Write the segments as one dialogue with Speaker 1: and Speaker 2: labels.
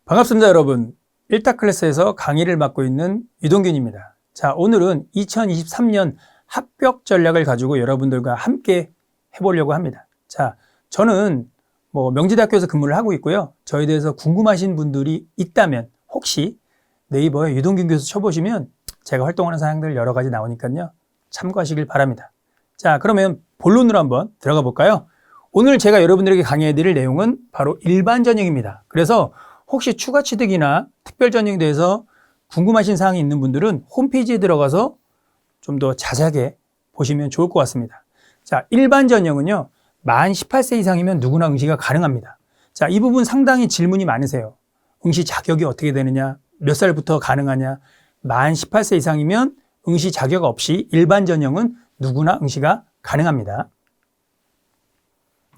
Speaker 1: 반갑습니다, 여러분. 1타 클래스에서 강의를 맡고 있는 유동균입니다. 자, 오늘은 2023년 합격 전략을 가지고 여러분들과 함께 해보려고 합니다. 자, 저는 명지대학교에서 근무를 하고 있고요. 저에 대해서 궁금하신 분들이 있다면 혹시 네이버에 유동균 교수 쳐보시면 제가 활동하는 사항들 여러 가지 나오니까요. 참고하시길 바랍니다. 자, 그러면 본론으로 한번 들어가 볼까요? 오늘 제가 여러분들에게 강의해드릴 내용은 바로 일반 전형입니다. 그래서 혹시 추가 취득이나 특별 전형에 대해서 궁금하신 사항이 있는 분들은 홈페이지에 들어가서 좀 더 자세하게 보시면 좋을 것 같습니다. 자, 일반 전형은요, 만 18세 이상이면 누구나 응시가 가능합니다. 자, 이 부분 상당히 질문이 많으세요. 응시 자격이 어떻게 되느냐, 몇 살부터 가능하냐, 만 18세 이상이면 응시 자격 없이 일반 전형은 누구나 응시가 가능합니다.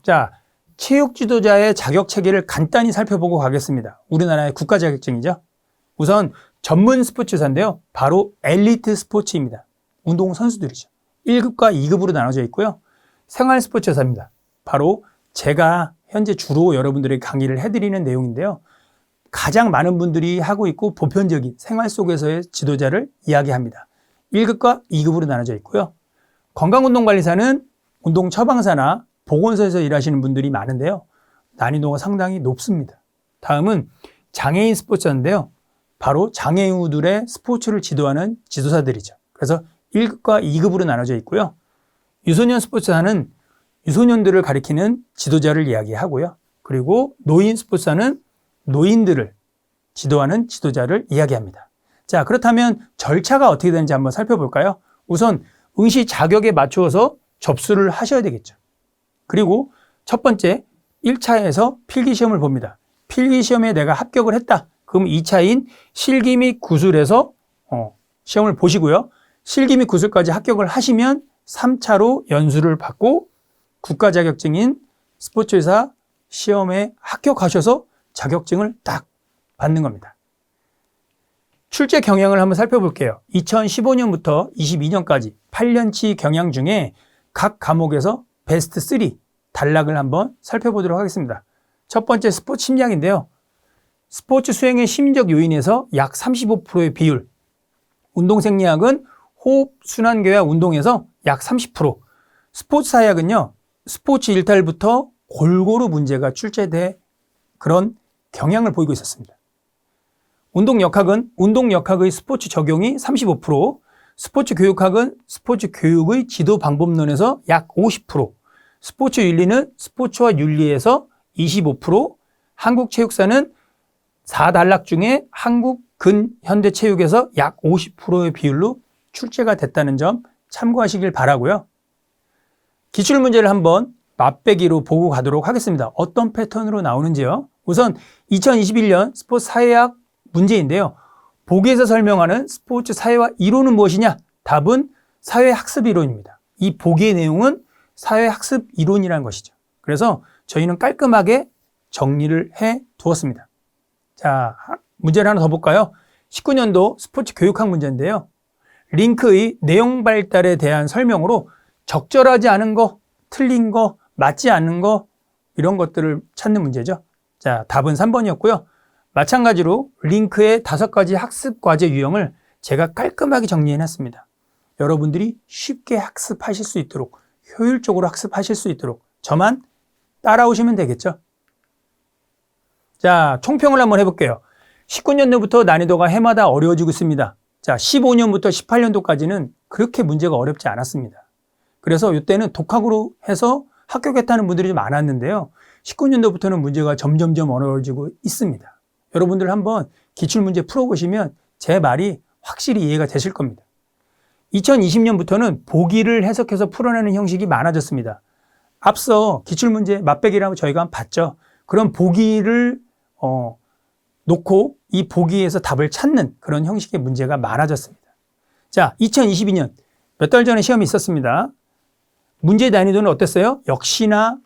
Speaker 1: 자, 체육 지도자의 자격 체계를 간단히 살펴보고 가겠습니다. 우리나라의 국가 자격증이죠. 우선 전문 스포츠사인데요. 바로 엘리트 스포츠입니다. 운동 선수들이죠. 1급과 2급으로 나눠져 있고요. 생활 스포츠사입니다. 바로 제가 현재 주로 여러분들에게 강의를 해드리는 내용인데요. 가장 많은 분들이 하고 있고 보편적인 생활 속에서의 지도자를 이야기합니다. 1급과 2급으로 나눠져 있고요. 건강운동관리사는 운동 처방사나 보건소에서 일하시는 분들이 많은데요. 난이도가 상당히 높습니다. 다음은 장애인 스포츠인데요. 바로 장애우들의 스포츠를 지도하는 지도사들이죠. 그래서 1급과 2급으로 나눠져 있고요. 유소년 스포츠사는 유소년들을 가리키는 지도자를 이야기하고요. 그리고 노인 스포츠사는 노인들을 지도하는 지도자를 이야기합니다. 자, 그렇다면 절차가 어떻게 되는지 한번 살펴볼까요? 우선 응시 자격에 맞추어서 접수를 하셔야 되겠죠. 그리고 첫 번째 1차에서 필기시험을 봅니다. 필기시험에 내가 합격을 했다. 그럼 2차인 실기 및 구술에서 시험을 보시고요. 실기 및 구술까지 합격을 하시면 3차로 연수를 받고 국가 자격증인 스포츠의사 시험에 합격하셔서 자격증을 딱 받는 겁니다. 출제 경향을 한번 살펴볼게요. 2015년부터 22년까지 8년치 경향 중에 각 과목에서 베스트 3 단락을 한번 살펴보도록 하겠습니다. 첫 번째 스포츠 심리학인데요. 스포츠 수행의 심리적 요인에서 약 35%의 비율, 운동생리학은 호흡, 순환계와 운동에서 약 30%, 스포츠 사회학은요, 스포츠 일탈부터 골고루 문제가 출제돼 그런 경향을 보이고 있었습니다. 운동역학은 운동역학의 스포츠 적용이 35%, 스포츠 교육학은 스포츠 교육의 지도 방법론에서 약 50%, 스포츠 윤리는 스포츠와 윤리에서 25%, 한국체육사는 4단락 중에 한국 근현대체육에서 약 50%의 비율로 출제가 됐다는 점 참고하시길 바라고요. 기출문제를 한번 맛배기로 보고 가도록 하겠습니다. 어떤 패턴으로 나오는지요. 우선 2021년 스포츠 사회학 문제인데요. 보기에서 설명하는 스포츠 사회화 이론은 무엇이냐? 답은 사회학습 이론입니다. 이 보기의 내용은 사회학습 이론이라는 것이죠. 그래서 저희는 깔끔하게 정리를 해 두었습니다. 자, 문제를 하나 더 볼까요? 19년도 스포츠 교육학 문제인데요. 링크의 내용 발달에 대한 설명으로 적절하지 않은 거, 틀린 거, 맞지 않는 거 이런 것들을 찾는 문제죠. 자, 답은 3번이었고요. 마찬가지로 링크의 5가지 학습 과제 유형을 제가 깔끔하게 정리해놨습니다. 여러분들이 쉽게 학습하실 수 있도록, 효율적으로 학습하실 수 있도록 저만 따라오시면 되겠죠. 자, 총평을 한번 해볼게요. 19년도부터 난이도가 해마다 어려워지고 있습니다. 자, 15년부터 18년도까지는 그렇게 문제가 어렵지 않았습니다. 그래서 이때는 독학으로 해서 합격했다는 분들이 좀 많았는데요. 19년도부터는 문제가 점점점 어려워지고 있습니다. 여러분들 한번 기출문제 풀어보시면 제 말이 확실히 이해가 되실 겁니다. 2020년부터는 보기를 해석해서 풀어내는 형식이 많아졌습니다. 앞서 기출문제 맛배기라고 저희가 한번 봤죠. 그런 보기를 놓고 이 보기에서 답을 찾는 그런 형식의 문제가 많아졌습니다. 자, 2022년 몇 달 전에 시험이 있었습니다. 문제 난이도는 어땠어요? 역시나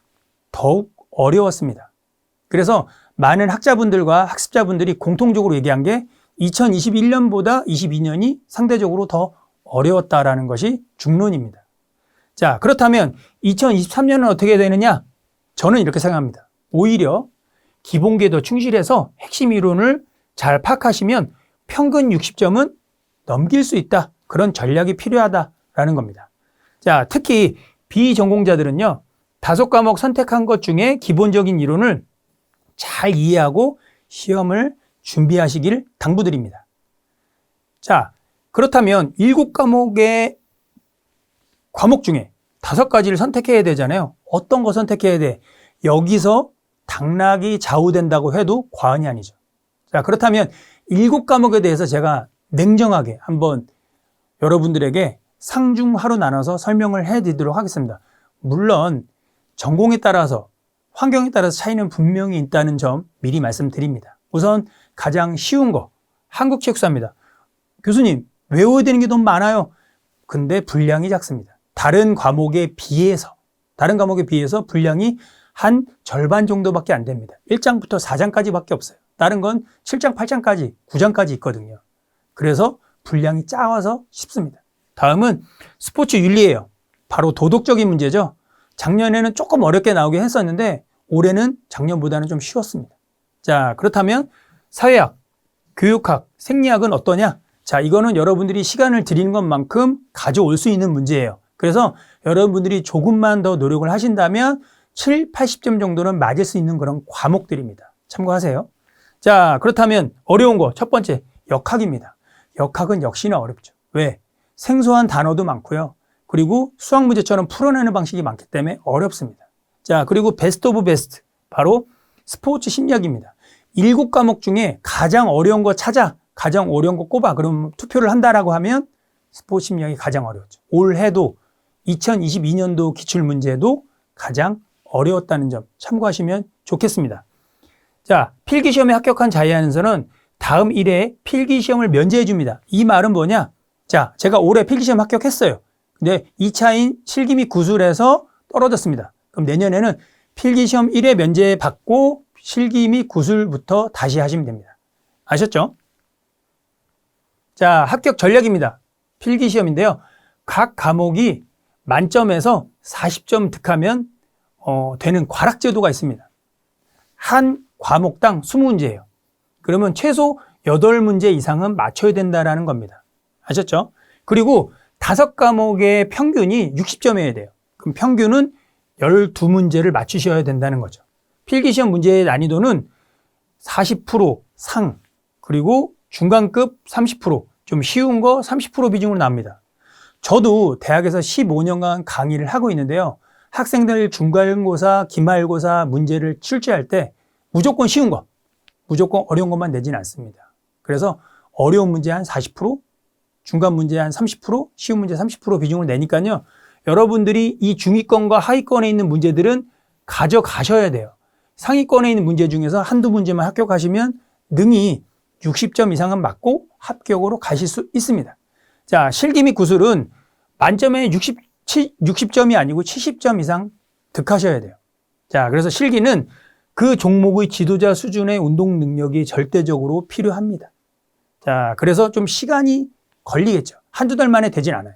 Speaker 1: 더욱 어려웠습니다. 그래서 많은 학자분들과 학습자분들이 공통적으로 얘기한 게 2021년보다 22년이 상대적으로 더 어려웠다라는 것이 중론입니다. 자, 그렇다면 2023년은 어떻게 되느냐? 저는 이렇게 생각합니다. 오히려 기본기에 더 충실해서 핵심 이론을 잘 파악하시면 평균 60점은 넘길 수 있다. 그런 전략이 필요하다라는 겁니다. 자, 특히 비전공자들은요. 5과목 선택한 것 중에 기본적인 이론을 잘 이해하고 시험을 준비하시길 당부드립니다. 자, 그렇다면 7과목의 과목 중에 5가지를 선택해야 되잖아요. 어떤 거 선택해야 돼? 여기서 당락이 좌우된다고 해도 과언이 아니죠. 자, 그렇다면 7과목에 대해서 제가 냉정하게 한번 여러분들에게 상중하로 나눠서 설명을 해드리도록 하겠습니다. 물론 전공에 따라서 환경에 따라서 차이는 분명히 있다는 점 미리 말씀드립니다. 우선 가장 쉬운 거 한국체육사입니다. 교수님 외워야 되는 게 너무 많아요. 근데 분량이 작습니다. 다른 과목에 비해서 분량이 한 절반 정도밖에 안 됩니다. 1장부터 4장까지밖에 없어요. 다른 건 7장, 8장까지, 9장까지 있거든요. 그래서 분량이 작아서 쉽습니다. 다음은 스포츠 윤리예요. 바로 도덕적인 문제죠. 작년에는 조금 어렵게 나오긴 했었는데 올해는 작년보다는 좀 쉬웠습니다. 자, 그렇다면 사회학, 교육학, 생리학은 어떠냐? 자, 이거는 여러분들이 시간을 들이는 것만큼 가져올 수 있는 문제예요. 그래서 여러분들이 조금만 더 노력을 하신다면 7, 80점 정도는 맞을 수 있는 그런 과목들입니다. 참고하세요. 자, 그렇다면 어려운 거 첫 번째 역학입니다. 역학은 역시나 어렵죠. 왜? 생소한 단어도 많고요. 그리고 수학 문제처럼 풀어내는 방식이 많기 때문에 어렵습니다. 자, 그리고 베스트 오브 베스트 바로 스포츠 심리학입니다. 7과목 중에 가장 어려운 거 찾아, 가장 어려운 거 꼽아. 그럼 투표를 한다라고 하면 스포츠 심리학이 가장 어려웠죠. 올해도 2022년도 기출문제도 가장 어려웠다는 점 참고하시면 좋겠습니다. 자, 필기시험에 합격한 자유안에서는 다음 1회에 필기시험을 면제해 줍니다. 이 말은 뭐냐? 자, 제가 올해 필기시험 합격했어요. 근데 2차인 실기 및 구술에서 떨어졌습니다. 그럼 내년에는 필기시험 1회 면제 받고 실기 및 구술부터 다시 하시면 됩니다. 아셨죠? 자, 합격 전략입니다. 필기시험인데요. 각 과목이 만점에서 40점 득하면 되는 과락제도가 있습니다. 한 과목당 20문제예요. 그러면 최소 8문제 이상은 맞춰야 된다는 겁니다. 아셨죠? 그리고 5과목의 평균이 60점이어야 돼요. 그럼 평균은 12문제를 맞추셔야 된다는 거죠. 필기시험 문제의 난이도는 40% 상, 그리고 중간급 30%, 좀 쉬운 거 30% 비중으로 나옵니다. 저도 대학에서 15년간 강의를 하고 있는데요. 학생들 중간고사, 기말고사 문제를 출제할 때 무조건 쉬운 거, 무조건 어려운 것만 내지는 않습니다. 그래서 어려운 문제 한 40%, 중간 문제 한 30%, 쉬운 문제 30% 비중을 내니까요. 여러분들이 이 중위권과 하위권에 있는 문제들은 가져가셔야 돼요. 상위권에 있는 문제 중에서 한두 문제만 합격하시면 능히 60점 이상은 맞고 합격으로 가실 수 있습니다. 자, 실기 및 구술은 만점에 60점이 아니고 70점 이상 득하셔야 돼요. 자, 그래서 실기는 그 종목의 지도자 수준의 운동 능력이 절대적으로 필요합니다. 자, 그래서 좀 시간이 걸리겠죠. 한두 달 만에 되진 않아요.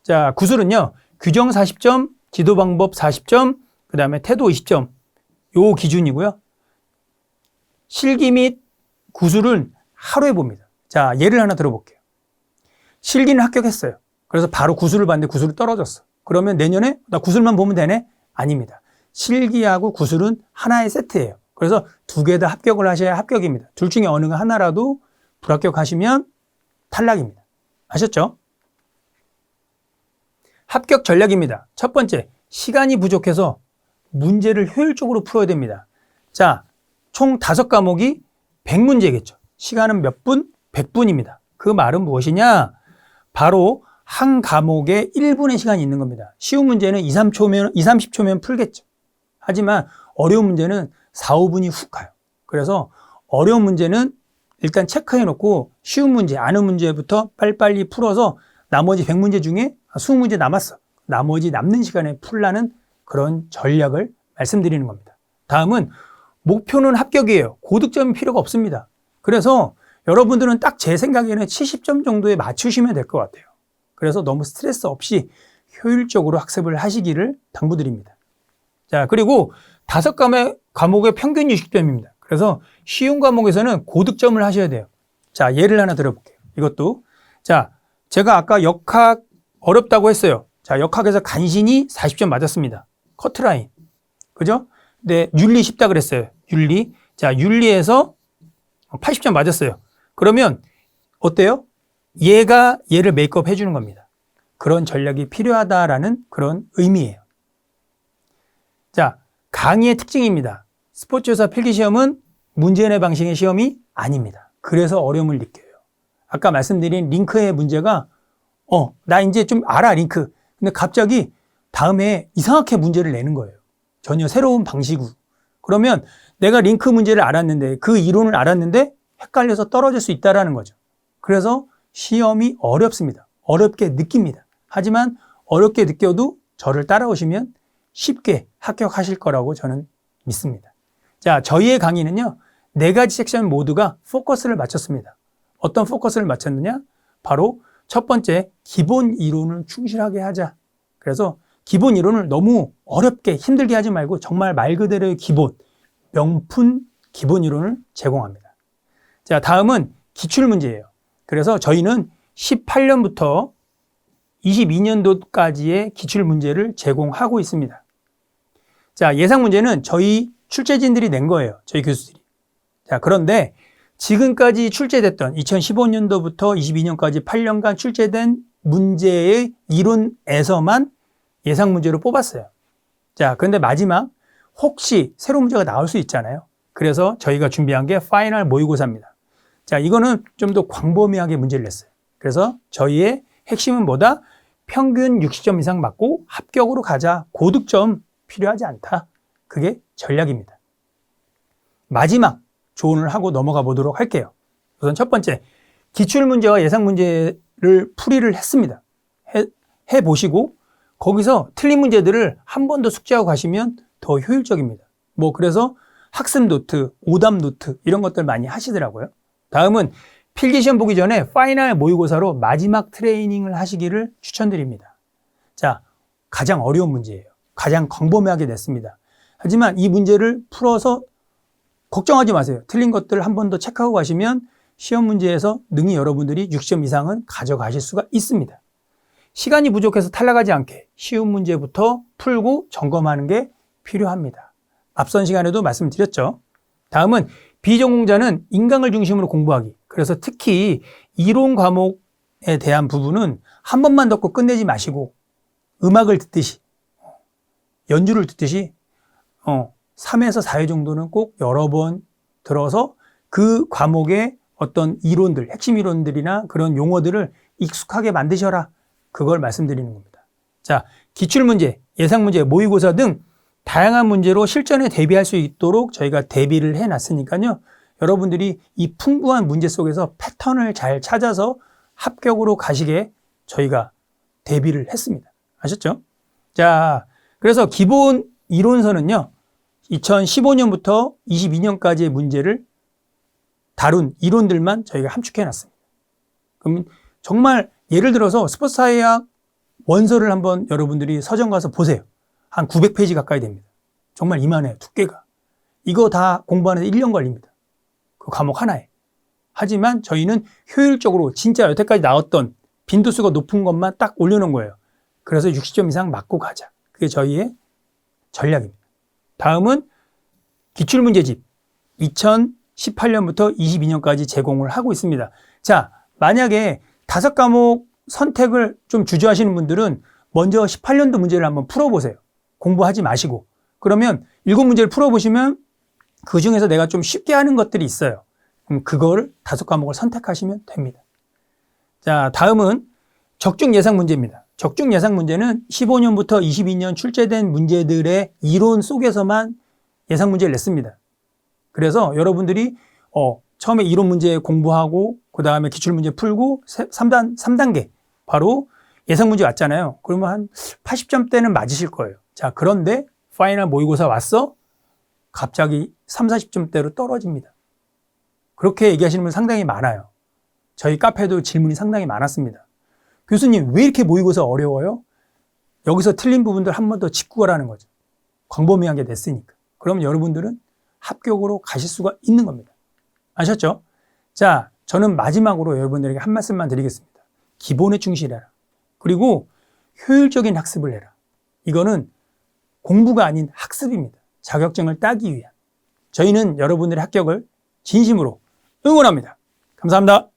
Speaker 1: 자, 구술은요, 규정 40점, 지도 방법 40점, 그 다음에 태도 20점. 요 기준이고요. 실기 및 구술은 하루에 봅니다. 자, 예를 하나 들어볼게요. 실기는 합격했어요. 그래서 바로 구술을 봤는데 구술이 떨어졌어. 그러면 내년에 나 구술만 보면 되네? 아닙니다. 실기하고 구술은 하나의 세트예요. 그래서 두 개 다 합격을 하셔야 합격입니다. 둘 중에 어느 하나라도 불합격하시면 탈락입니다. 아셨죠? 합격 전략입니다. 첫 번째, 시간이 부족해서 문제를 효율적으로 풀어야 됩니다. 자, 총 5과목이 100문제겠죠. 시간은 몇 분? 100분입니다. 그 말은 무엇이냐? 바로 한 과목에 1분의 시간이 있는 겁니다. 쉬운 문제는 2, 30초면 풀겠죠. 하지만 어려운 문제는 4, 5분이 훅 가요. 그래서 어려운 문제는 일단 체크해 놓고 쉬운 문제, 아는 문제부터 빨리빨리 풀어서 나머지 100문제 중에 20문제 남았어. 나머지 남는 시간에 풀라는 그런 전략을 말씀드리는 겁니다. 다음은 목표는 합격이에요. 고득점이 필요가 없습니다. 그래서 여러분들은 딱 제 생각에는 70점 정도에 맞추시면 될 것 같아요. 그래서 너무 스트레스 없이 효율적으로 학습을 하시기를 당부드립니다. 자, 그리고 5 과목의 평균 60점입니다. 그래서 쉬운 과목에서는 고득점을 하셔야 돼요. 자, 예를 하나 들어볼게요. 이것도. 자, 제가 아까 역학 어렵다고 했어요. 자, 역학에서 간신히 40점 맞았습니다. 커트라인. 그죠? 근데 윤리 쉽다 그랬어요. 윤리. 자, 윤리에서 80점 맞았어요. 그러면 어때요? 얘가 얘를 메이크업 해주는 겁니다. 그런 전략이 필요하다라는 그런 의미예요. 자, 강의의 특징입니다. 스포츠여사 필기시험은 문제내 방식의 시험이 아닙니다. 그래서 어려움을 느껴요. 아까 말씀드린 링크의 문제가 나 이제 좀 알아, 링크. 근데 갑자기 다음에 이상하게 문제를 내는 거예요. 전혀 새로운 방식으로. 그러면 내가 링크 문제를 알았는데 그 이론을 알았는데 헷갈려서 떨어질 수 있다는 거죠. 그래서 시험이 어렵습니다. 어렵게 느낍니다. 하지만 어렵게 느껴도 저를 따라오시면 쉽게 합격하실 거라고 저는 믿습니다. 자, 저희의 강의는요, 4가지 섹션 모두가 포커스를 맞췄습니다. 어떤 포커스를 맞췄느냐? 바로 첫 번째, 기본 이론을 충실하게 하자. 그래서 기본 이론을 너무 어렵게 힘들게 하지 말고 정말 말 그대로의 기본, 명품 기본 이론을 제공합니다. 자, 다음은 기출문제예요. 그래서 저희는 18년부터 22년도까지의 기출문제를 제공하고 있습니다. 자, 예상문제는 저희 출제진들이 낸 거예요. 저희 교수들이. 자, 그런데 지금까지 출제됐던 2015년도부터 22년까지 8년간 출제된 문제의 이론에서만 예상문제로 뽑았어요. 자, 그런데 마지막 혹시 새로운 문제가 나올 수 있잖아요. 그래서 저희가 준비한 게 파이널 모의고사입니다. 자, 이거는 좀 더 광범위하게 문제를 냈어요. 그래서 저희의 핵심은 뭐다? 평균 60점 이상 맞고 합격으로 가자. 고득점 필요하지 않다. 그게 전략입니다. 마지막 조언을 하고 넘어가 보도록 할게요. 우선 첫 번째, 기출문제와 예상문제를 풀이를 했습니다. 해보시고 거기서 틀린 문제들을 한 번 더 숙지하고 가시면 더 효율적입니다. 그래서 학습 노트, 오답 노트 이런 것들 많이 하시더라고요. 다음은 필기시험 보기 전에 파이널 모의고사로 마지막 트레이닝을 하시기를 추천드립니다. 자, 가장 어려운 문제예요. 가장 광범위하게 냈습니다. 하지만 이 문제를 풀어서 걱정하지 마세요. 틀린 것들 한 번 더 체크하고 가시면 시험 문제에서 능히 여러분들이 60점 이상은 가져가실 수가 있습니다. 시간이 부족해서 탈락하지 않게 쉬운 문제부터 풀고 점검하는 게 필요합니다. 앞선 시간에도 말씀드렸죠. 다음은 비전공자는 인강을 중심으로 공부하기. 그래서 특히 이론 과목에 대한 부분은 한 번만 듣고 끝내지 마시고 음악을 듣듯이 연주를 듣듯이 3에서 4회 정도는 꼭 여러 번 들어서 그 과목의 어떤 이론들, 핵심 이론들이나 그런 용어들을 익숙하게 만드셔라. 그걸 말씀드리는 겁니다. 자, 기출문제, 예상문제, 모의고사 등 다양한 문제로 실전에 대비할 수 있도록 저희가 대비를 해놨으니까요. 여러분들이 이 풍부한 문제 속에서 패턴을 잘 찾아서 합격으로 가시게 저희가 대비를 했습니다. 아셨죠? 자, 그래서 기본 이론서는요. 2015년부터 22년까지의 문제를 다룬 이론들만 저희가 함축해놨습니다. 그럼 정말 예를 들어서 스포츠사회학 원서를 한번 여러분들이 서점 가서 보세요. 한 900페이지 가까이 됩니다. 정말 이만해요. 두께가. 이거 다 공부하는데 1년 걸립니다. 그 과목 하나에. 하지만 저희는 효율적으로 진짜 여태까지 나왔던 빈도수가 높은 것만 딱 올려놓은 거예요. 그래서 60점 이상 맞고 가자. 그게 저희의 전략입니다. 다음은 기출문제집 2018년부터 22년까지 제공을 하고 있습니다. 자, 만약에 5과목 선택을 좀 주저하시는 분들은 먼저 18년도 문제를 한번 풀어보세요. 공부하지 마시고. 그러면 7문제를 풀어보시면 그 중에서 내가 좀 쉽게 하는 것들이 있어요. 그럼 그거를 5과목을 선택하시면 됩니다. 자, 다음은 적중 예상 문제입니다. 적중 예상 문제는 15년부터 22년 출제된 문제들의 이론 속에서만 예상 문제를 냈습니다. 그래서 여러분들이 처음에 이론 문제 공부하고 그 다음에 기출문제 풀고 3단계 바로 예상 문제 왔잖아요. 그러면 한 80점대는 맞으실 거예요. 자, 그런데 파이널 모의고사 왔어? 갑자기 30-40점대로 떨어집니다. 그렇게 얘기하시는 분 상당히 많아요. 저희 카페도 질문이 상당히 많았습니다. 교수님, 왜 이렇게 모의고사 어려워요? 여기서 틀린 부분들 한 번 더 짚고 가라는 거죠. 광범위하게 냈으니까. 그러면 여러분들은 합격으로 가실 수가 있는 겁니다. 아셨죠? 자, 저는 마지막으로 여러분들에게 한 말씀만 드리겠습니다. 기본에 충실해라. 그리고 효율적인 학습을 해라. 이거는 공부가 아닌 학습입니다. 자격증을 따기 위한. 저희는 여러분들의 합격을 진심으로 응원합니다. 감사합니다.